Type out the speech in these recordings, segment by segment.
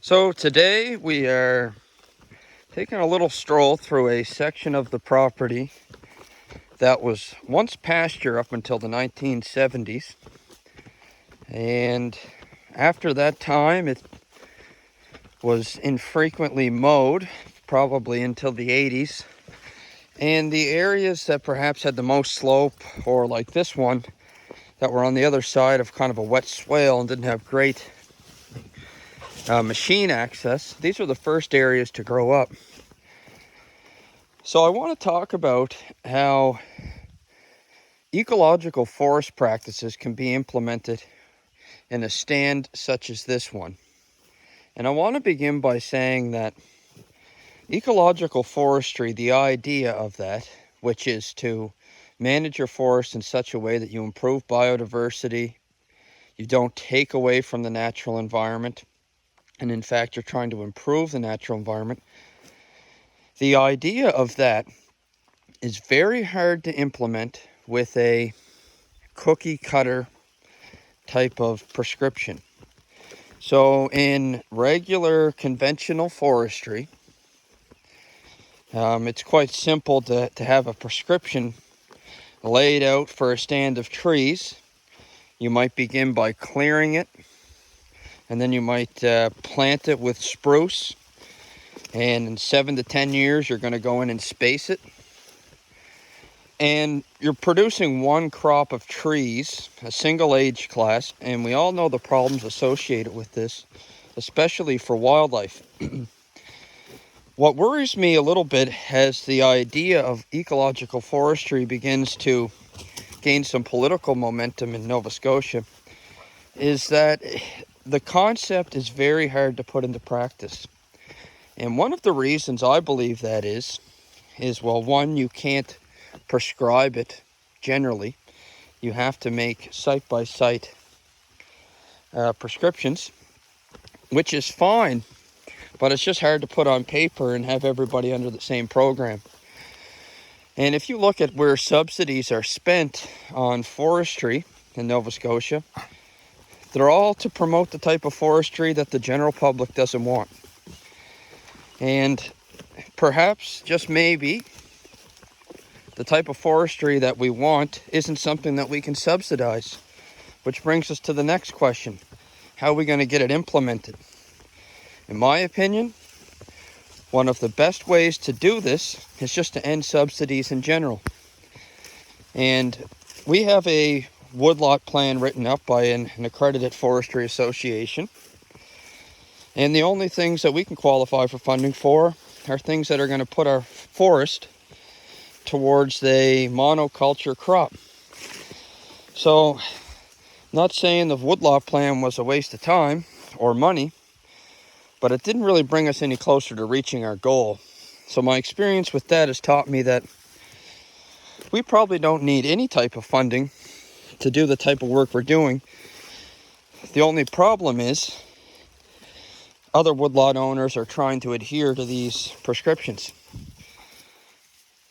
So today we are taking a little stroll through a section of the property that was once pasture up until the 1970s. And after that time, it was infrequently mowed, probably until the 80s. And the areas that perhaps had the most slope, or like this one, that were on the other side of kind of a wet swale and didn't have great machine access, these were the first areas to grow up. So I want to talk about how ecological forest practices can be implemented in a stand such as this one. And I want to begin by saying that ecological forestry, the idea of that, which is to manage your forest in such a way that you improve biodiversity, you don't take away from the natural environment, and in fact you're trying to improve the natural environment. The idea of that is very hard to implement with a cookie cutter type of prescription. So in regular conventional forestry, it's quite simple to have a prescription laid out for a stand of trees. You might begin by clearing it, and then you might plant it with spruce, and in 7 to 10 years you're going to go in and space it. And you're producing one crop of trees, a single age class, and we all know the problems associated with this, especially for wildlife. What worries me a little bit as the idea of ecological forestry begins to gain some political momentum in Nova Scotia is that the concept is very hard to put into practice. And one of the reasons I believe that is well, one, you can't prescribe it generally. You have to make site-by-site prescriptions, which is fine, but it's just hard to put on paper and have everybody under the same program. And if you look at where subsidies are spent on forestry in Nova Scotia, they're all to promote the type of forestry that the general public doesn't want. And perhaps, just maybe, the type of forestry that we want isn't something that we can subsidize. Which brings us to the next question. How are we going to get it implemented? In my opinion, one of the best ways to do this is just to end subsidies in general. And we have a woodlot plan written up by an accredited forestry association. And the only things that we can qualify for funding for are things that are going to put our forest towards a monoculture crop. So, not saying the woodlot plan was a waste of time or money, but it didn't really bring us any closer to reaching our goal. So my experience with that has taught me that we probably don't need any type of funding to do the type of work we're doing. The only problem is other woodlot owners are trying to adhere to these prescriptions.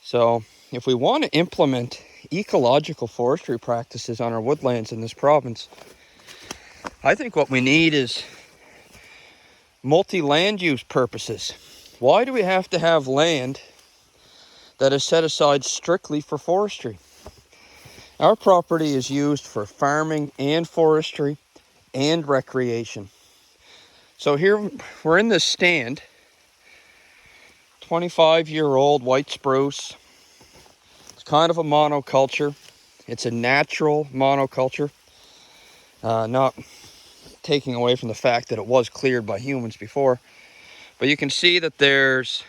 So if we want to implement ecological forestry practices on our woodlands in this province, I think what we need is multi-land use purposes. Why do we have to have land that is set aside strictly for forestry? Our property is used for farming and forestry and recreation. So here we're in this stand, 25-year-old white spruce. It's kind of a monoculture. It's a natural monoculture, not taking away from the fact that it was cleared by humans before. But you can see that there's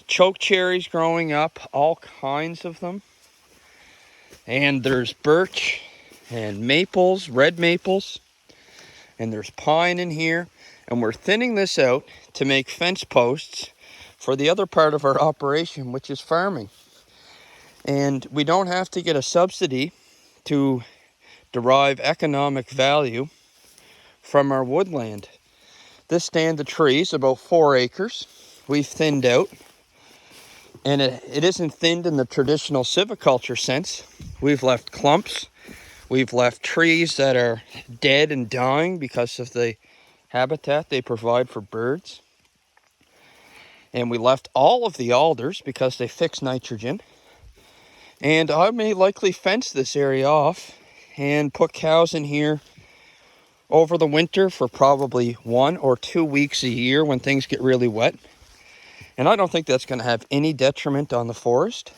choke cherries growing up, all kinds of them. And there's birch and maples, red maples. And there's pine in here. And we're thinning this out to make fence posts for the other part of our operation, which is farming. And we don't have to get a subsidy to derive economic value from our woodland. This stand of trees, about 4 acres, we've thinned out. And it isn't thinned in the traditional silviculture sense. We've left clumps. We've left trees that are dead and dying because of the habitat they provide for birds. And we left all of the alders because they fix nitrogen. And I may likely fence this area off and put cows in here over the winter for probably 1 or 2 weeks a year when things get really wet. And I don't think that's going to have any detriment on the forest.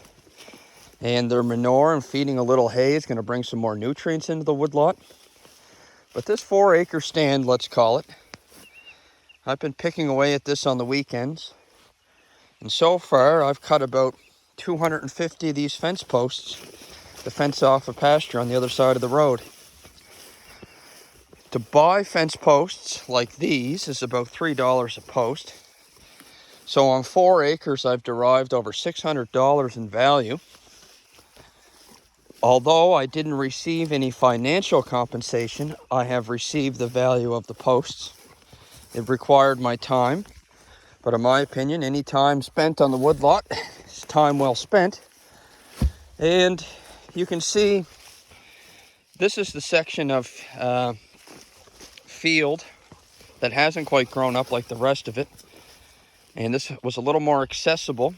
And their manure and feeding a little hay is going to bring some more nutrients into the woodlot. But this 4-acre stand, let's call it, I've been picking away at this on the weekends. And so far, I've cut about 250 of these fence posts to fence off a pasture on the other side of the road. To buy fence posts like these is about $3 a post. So on 4 acres, I've derived over $600 in value. Although I didn't receive any financial compensation, I have received the value of the posts. It required my time, but in my opinion, any time spent on the woodlot is time well spent. And you can see this is the section of field that hasn't quite grown up like the rest of it. And this was a little more accessible.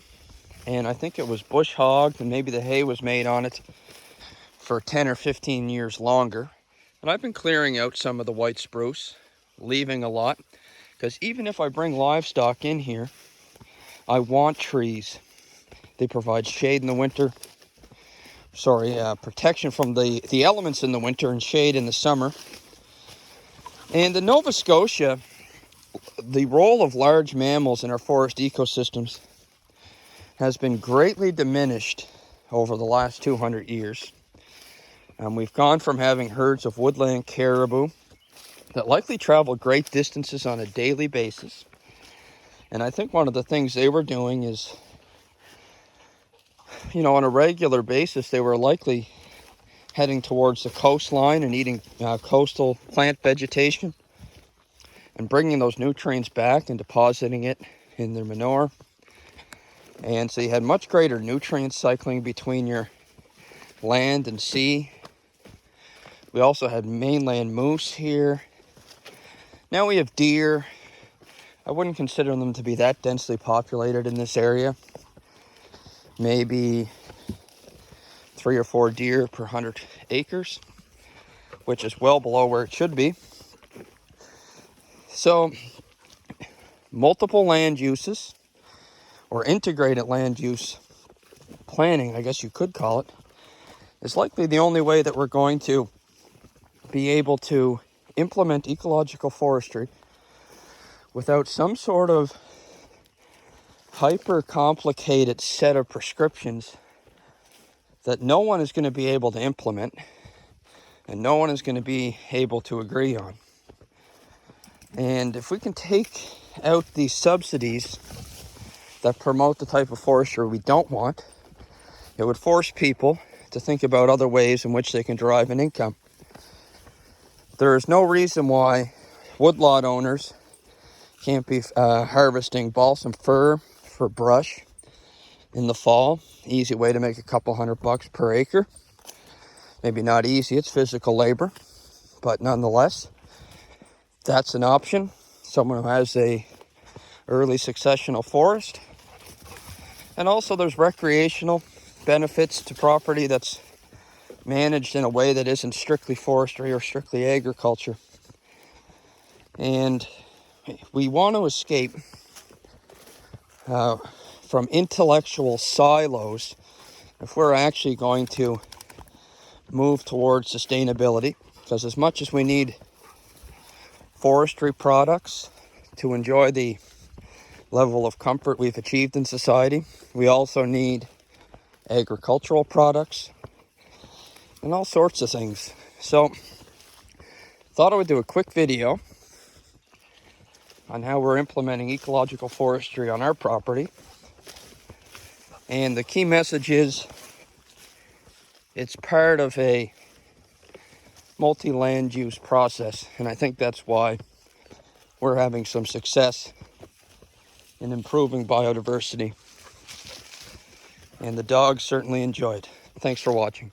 And I think it was bush hogged, and maybe the hay was made on it for 10 or 15 years longer. And I've been clearing out some of the white spruce, leaving a lot, because even if I bring livestock in here, I want trees. They provide shade in the winter. Protection from the elements in the winter and shade in the summer. And in Nova Scotia, the role of large mammals in our forest ecosystems has been greatly diminished over the last 200 years. We've gone from having herds of woodland caribou that likely travel great distances on a daily basis. And I think one of the things they were doing is, on a regular basis, they were likely heading towards the coastline and eating coastal plant vegetation and bringing those nutrients back and depositing it in their manure. And so you had much greater nutrient cycling between your land and sea. We also had mainland moose here. Now we have deer. I wouldn't consider them to be that densely populated in this area. Maybe 3 or 4 deer per 100 acres, which is well below where it should be. So, multiple land uses, or integrated land use planning, I guess you could call it, is likely the only way that we're going to be able to implement ecological forestry without some sort of hyper complicated set of prescriptions that no one is going to be able to implement and no one is going to be able to agree on. And if we can take out these subsidies that promote the type of forestry we don't want, it would force people to think about other ways in which they can derive an income. There is no reason why woodlot owners can't be harvesting balsam fir for brush in the fall. Easy way to make a couple $100 per acre. Maybe not easy, it's physical labor, but nonetheless, that's an option. Someone who has a early successional forest. And also there's recreational benefits to property that's managed in a way that isn't strictly forestry or strictly agriculture. And we want to escape from intellectual silos if we're actually going to move towards sustainability. Because as much as we need forestry products to enjoy the level of comfort we've achieved in society, we also need agricultural products and all sorts of things. So, thought I would do a quick video on how we're implementing ecological forestry on our property. And the key message is it's part of a multi-land use process. And I think that's why we're having some success in improving biodiversity. And the dogs certainly enjoyed. Thanks for watching.